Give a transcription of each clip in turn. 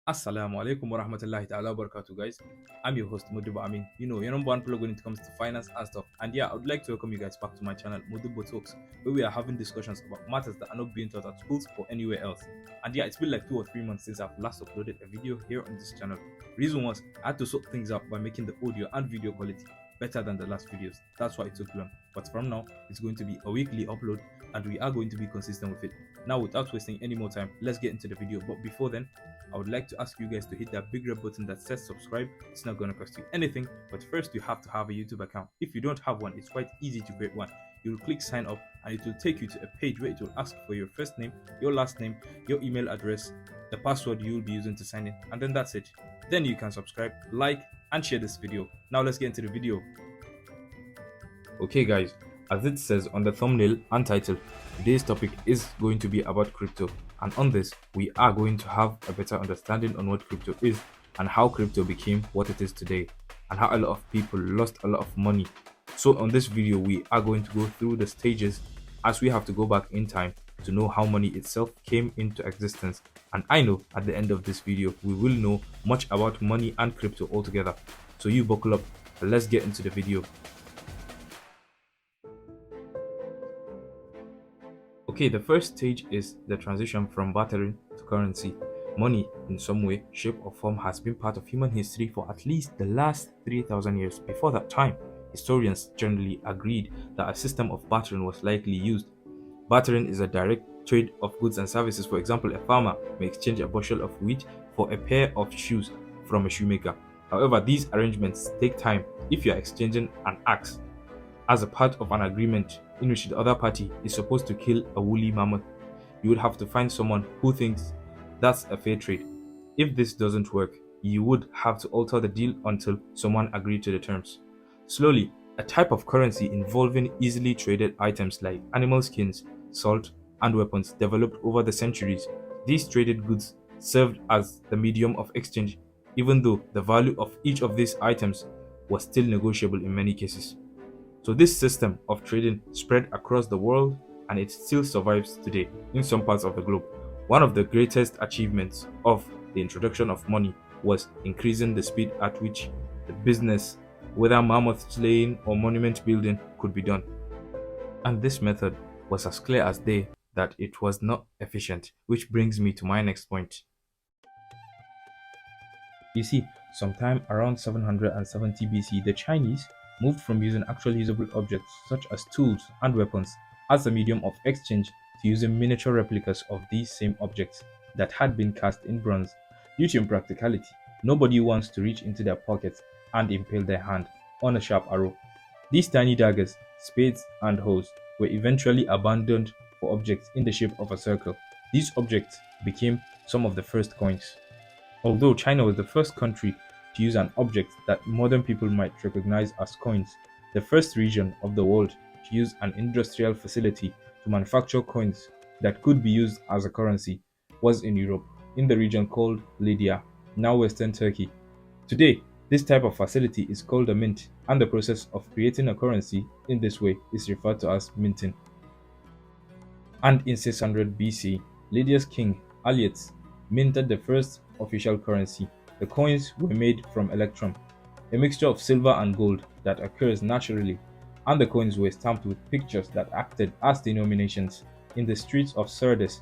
Assalamu alaikum wa rahmatullahi ta'ala wa barakatuh, guys. I'm your host, Muduba Amin. Your number one plug when it comes to finance and stuff. And yeah, I would like to welcome you guys back to my channel, Muduba Talks, where we are having discussions about matters that are not being taught at schools or anywhere else. And yeah, it's been like 2 or 3 months since I've last uploaded a video here on this channel. Reason was, I had to sort things out by making the audio and video quality better than the last videos. That's why it took long. But from now, it's going to be a weekly upload and we are going to be consistent with it. Now, without wasting any more time, let's get into the video. But before then, I would like to ask you guys to hit that big red button that says subscribe. It's not going to cost you anything, but first you have to have a YouTube account. If you don't have one, it's quite easy to create one. You'll click sign up and it will take you to a page where it will ask for your first name, your last name, your email address, the password you will be using to sign in, and then that's it. Then you can subscribe, like, and share this video. Now let's get into the video. Okay guys, as it says on the thumbnail and title, today's topic is going to be about crypto, and on this we are going to have a better understanding on what crypto is and how crypto became what it is today and how a lot of people lost a lot of money. So on this video we are going to go through the stages as we have to go back in time to know how money itself came into existence, and I know at the end of this video we will know much about money and crypto altogether. So you buckle up and let's get into the video. Okay, the first stage is the transition from bartering to currency. Money, in some way, shape, or form, has been part of human history for at least the last 3,000 years. Before that time, historians generally agreed that a system of bartering was likely used. Bartering is a direct trade of goods and services. For example, a farmer may exchange a bushel of wheat for a pair of shoes from a shoemaker. However, these arrangements take time. If you are exchanging an axe as a part of an agreement in which the other party is supposed to kill a woolly mammoth, you would have to find someone who thinks that's a fair trade. If this doesn't work, you would have to alter the deal until someone agreed to the terms. Slowly, a type of currency involving easily traded items like animal skins, salt, and weapons developed over the centuries. These traded goods served as the medium of exchange, even though the value of each of these items was still negotiable in many cases. So this system of trading spread across the world and it still survives today in some parts of the globe. One of the greatest achievements of the introduction of money was increasing the speed at which the business, whether mammoth slaying or monument building, could be done. And this method was as clear as day that it was not efficient, which brings me to my next point. You see, sometime around 770 BC, the Chinese moved from using actual usable objects such as tools and weapons as a medium of exchange to using miniature replicas of these same objects that had been cast in bronze. Due to impracticality, nobody wants to reach into their pockets and impale their hand on a sharp arrow. These tiny daggers, spades, and hoes were eventually abandoned for objects in the shape of a circle. These objects became some of the first coins. Although China was the first country to use an object that modern people might recognize as coins, the first region of the world to use an industrial facility to manufacture coins that could be used as a currency was in Europe, in the region called Lydia, now Western Turkey. Today, this type of facility is called a mint, and the process of creating a currency in this way is referred to as minting. And in 600 BC, Lydia's king, Alyattes, minted the first official currency. The coins were made from electrum, a mixture of silver and gold that occurs naturally, and the coins were stamped with pictures that acted as denominations. In the streets of Sardis,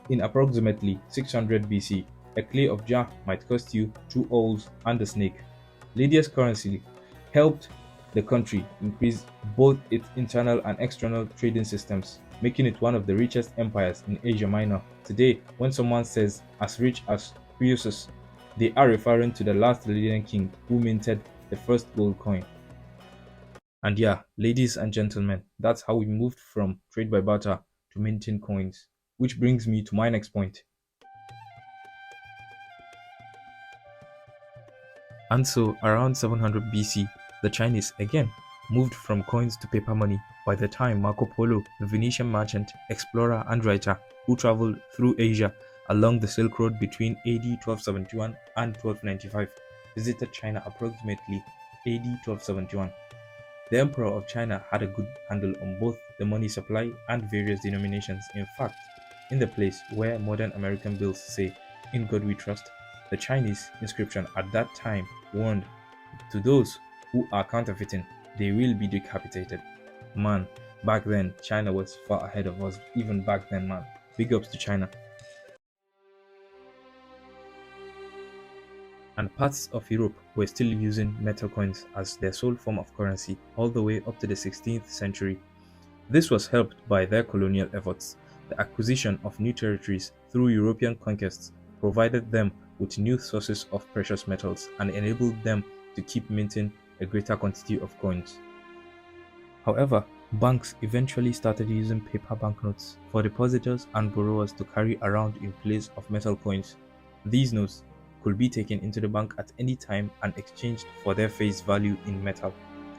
in approximately 600 BC, a clay of jar might cost you 2 owls and a snake. Lydia's currency helped the country increase both its internal and external trading systems, making it one of the richest empires in Asia Minor. Today, when someone says as rich as Croesus, they are referring to the last Lydian king who minted the first gold coin. And yeah, ladies and gentlemen, that's how we moved from trade by barter to minting coins. Which brings me to my next point. And so, around 700 BC, the Chinese again moved from coins to paper money. By the time Marco Polo, the Venetian merchant, explorer, and writer who traveled through Asia along the Silk Road between AD 1271 and 1295, visited China approximately AD 1271. The Emperor of China had a good handle on both the money supply and various denominations. In fact, in the place where modern American bills say, "In God we trust," The Chinese inscription at that time warned, to those who are counterfeiting, they will be decapitated. Man, back then, China was far ahead of us, even back then, man. Big ups to China. And parts of Europe were still using metal coins as their sole form of currency all the way up to the 16th century. This was helped by their colonial efforts. The acquisition of new territories through European conquests provided them with new sources of precious metals and enabled them to keep minting a greater quantity of coins. However, banks eventually started using paper banknotes for depositors and borrowers to carry around in place of metal coins. These notes could be taken into the bank at any time and exchanged for their face value in metal,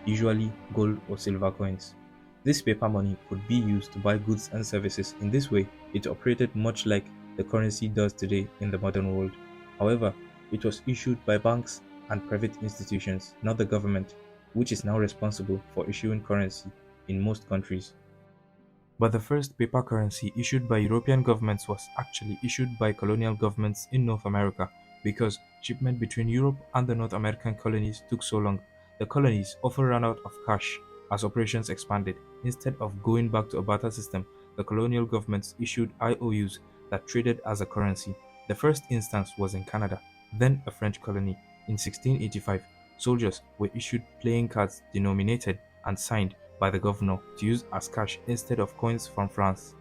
usually gold or silver coins. This paper money could be used to buy goods and services. In this way, it operated much like the currency does today in the modern world. However, it was issued by banks and private institutions, not the government, which is now responsible for issuing currency in most countries. But the first paper currency issued by European governments was actually issued by colonial governments in North America because shipment between Europe and the North American colonies took so long. The colonies often ran out of cash as operations expanded. Instead of going back to a barter system, the colonial governments issued IOUs that traded as a currency. The first instance was in Canada, then a French colony. In 1685, soldiers were issued playing cards denominated and signed by the governor to use as cash instead of coins from France.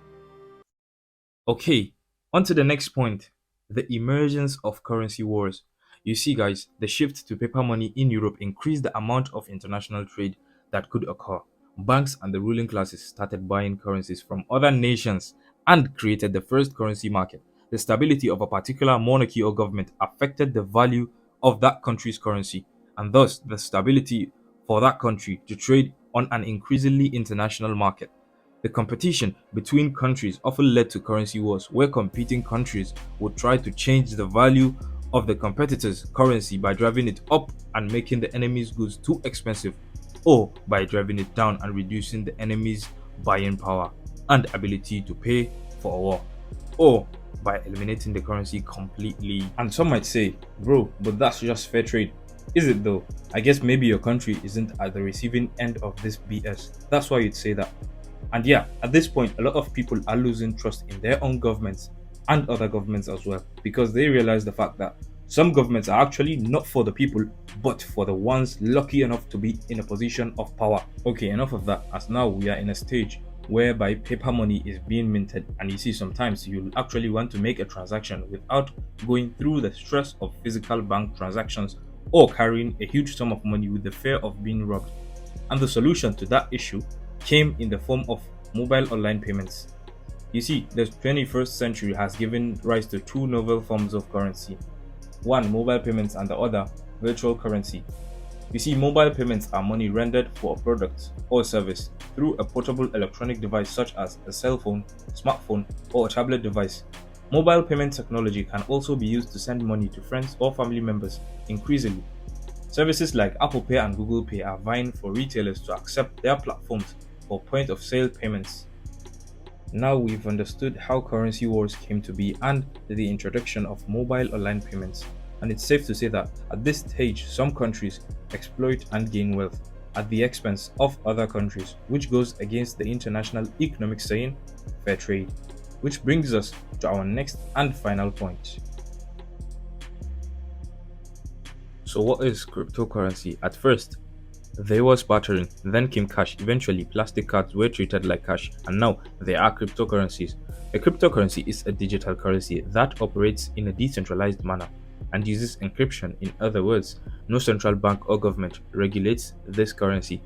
Okay, on to the next point, the emergence of currency wars. You see, guys, the shift to paper money in Europe increased the amount of international trade that could occur. Banks and the ruling classes started buying currencies from other nations and created the first currency market. The stability of a particular monarchy or government affected the value of that country's currency, and thus the stability for that country to trade on an increasingly international market. The competition between countries often led to currency wars, where competing countries would try to change the value of the competitor's currency by driving it up and making the enemy's goods too expensive, or by driving it down and reducing the enemy's buying power and ability to pay for a war, or by eliminating the currency completely. And some might say, bro, but that's just fair trade. Is it though? I guess maybe your country isn't at the receiving end of this BS. That's why you'd say that. And yeah, at this point, a lot of people are losing trust in their own governments and other governments as well, because they realize the fact that some governments are actually not for the people, but for the ones lucky enough to be in a position of power. Okay, enough of that, as now we are in a stage whereby paper money is being minted, and you see sometimes you'll actually want to make a transaction without going through the stress of physical bank transactions or carrying a huge sum of money with the fear of being robbed. And the solution to that issue came in the form of mobile online payments. You see, the 21st century has given rise to two novel forms of currency. One, mobile payments, and the other, virtual currency. You see, mobile payments are money rendered for a product or service through a portable electronic device such as a cell phone, smartphone, or a tablet device. Mobile payment technology can also be used to send money to friends or family members increasingly. Services like Apple Pay and Google Pay are vying for retailers to accept their platforms for point-of-sale payments. Now we've understood how currency wars came to be and the introduction of mobile online payments, and it's safe to say that at this stage some countries exploit and gain wealth at the expense of other countries, which goes against the international economic saying, fair trade. Which brings us to our next and final point. So what is cryptocurrency? At first, there was bartering, then came cash. Eventually, plastic cards were treated like cash, and now there are cryptocurrencies. A cryptocurrency is a digital currency that operates in a decentralized manner and uses encryption. In other words, no central bank or government regulates this currency.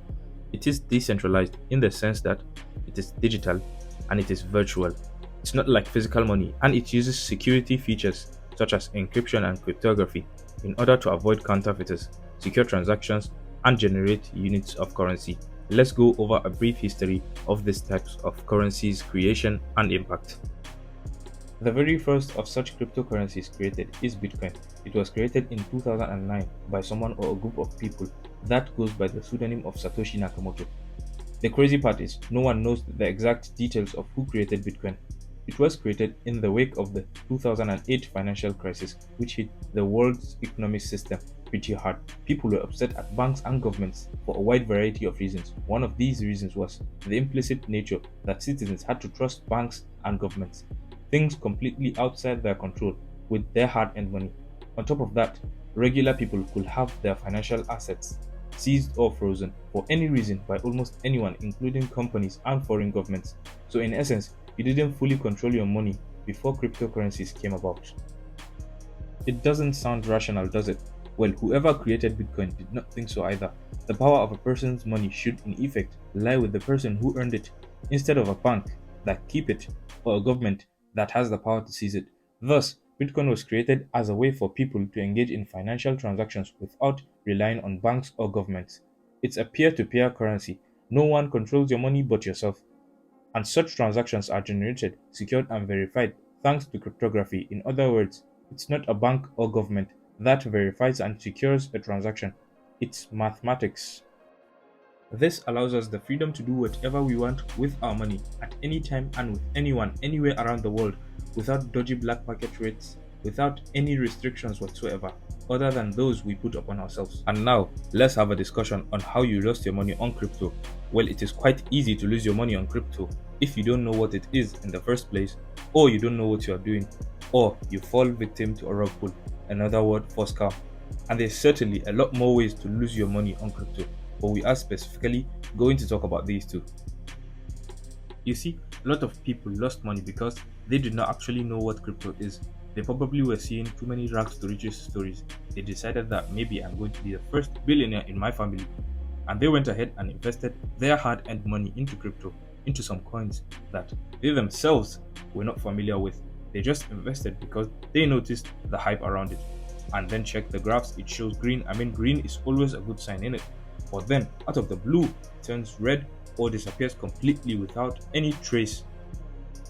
It is decentralized in the sense that it is digital and it is virtual. It's not like physical money, and it uses security features such as encryption and cryptography in order to avoid counterfeiters, secure transactions, and generate units of currency. Let's go over a brief history of these types of currencies' creation and impact. The very first of such cryptocurrencies created is Bitcoin. It was created in 2009 by someone or a group of people that goes by the pseudonym of Satoshi Nakamoto. The crazy part is no one knows the exact details of who created Bitcoin. It was created in the wake of the 2008 financial crisis, which hit the world's economic system pretty hard. People were upset at banks and governments for a wide variety of reasons. One of these reasons was the implicit nature that citizens had to trust banks and governments, things completely outside their control, with their hard-earned money. On top of that, regular people could have their financial assets seized or frozen for any reason by almost anyone, including companies and foreign governments. So, in essence, you didn't fully control your money before cryptocurrencies came about. It doesn't sound rational, does it? Well, whoever created Bitcoin did not think so either. The power of a person's money should, in effect, lie with the person who earned it, instead of a bank that keep it or a government that has the power to seize it. Thus, Bitcoin was created as a way for people to engage in financial transactions without relying on banks or governments. It's a peer-to-peer currency. No one controls your money but yourself. And such transactions are generated, secured, and verified thanks to cryptography. In other words, it's not a bank or government that verifies and secures a transaction, it's mathematics. This allows us the freedom to do whatever we want with our money at any time and with anyone, anywhere around the world, without dodgy black market rates, without any restrictions whatsoever, other than those we put upon ourselves. And now, let's have a discussion on how you lost your money on crypto. Well, it is quite easy to lose your money on crypto if you don't know what it is in the first place, or you don't know what you are doing, or you fall victim to a rug pull, another word for scam. And there's certainly a lot more ways to lose your money on crypto, but we are specifically going to talk about these two. You see, a lot of people lost money because they did not actually know what crypto is. They probably were seeing too many rags to riches stories. They decided that maybe I'm going to be the first billionaire in my family. And they went ahead and invested their hard-earned money into crypto, into some coins that they themselves were not familiar with. They just invested because they noticed the hype around it. And then check the graphs, it shows green. I mean, green is always a good sign in it. But then, out of the blue, it turns red or disappears completely without any trace.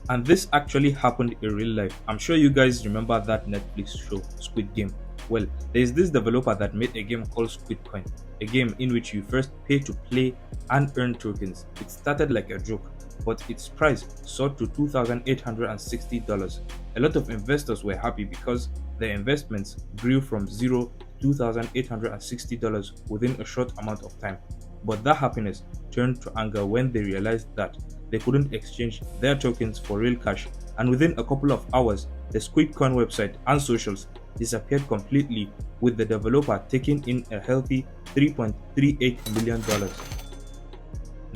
And this actually happened in real life. I'm sure you guys remember that Netflix show, Squid Game. Well, there's this developer that made a game called Squid Coin, a game in which you first pay to play and earn tokens. It started like a joke, but its price soared to $2,860. A lot of investors were happy because their investments grew from zero to $2,860 within a short amount of time. But that happiness turned to anger when they realized that they couldn't exchange their tokens for real cash, and within a couple of hours, the Squidcoin website and socials disappeared completely, with the developer taking in a healthy $3.38 million.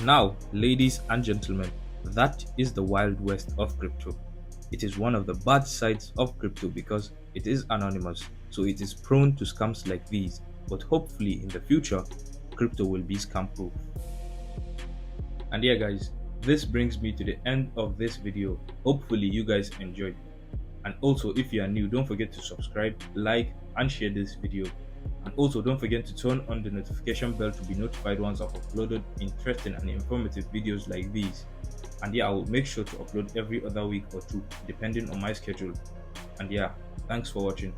Now, ladies and gentlemen, that is the wild west of crypto. It is one of the bad sides of crypto because it is anonymous, so it is prone to scams like these, but hopefully in the future, crypto will be scam proof. And yeah guys, this brings me to the end of this video. Hopefully you guys enjoyed. And also, if you are new, don't forget to subscribe, like, and share this video. And also don't forget to turn on the notification bell to be notified once I've uploaded interesting and informative videos like these. And yeah, I will make sure to upload every other week or two depending on my schedule. And yeah, thanks for watching.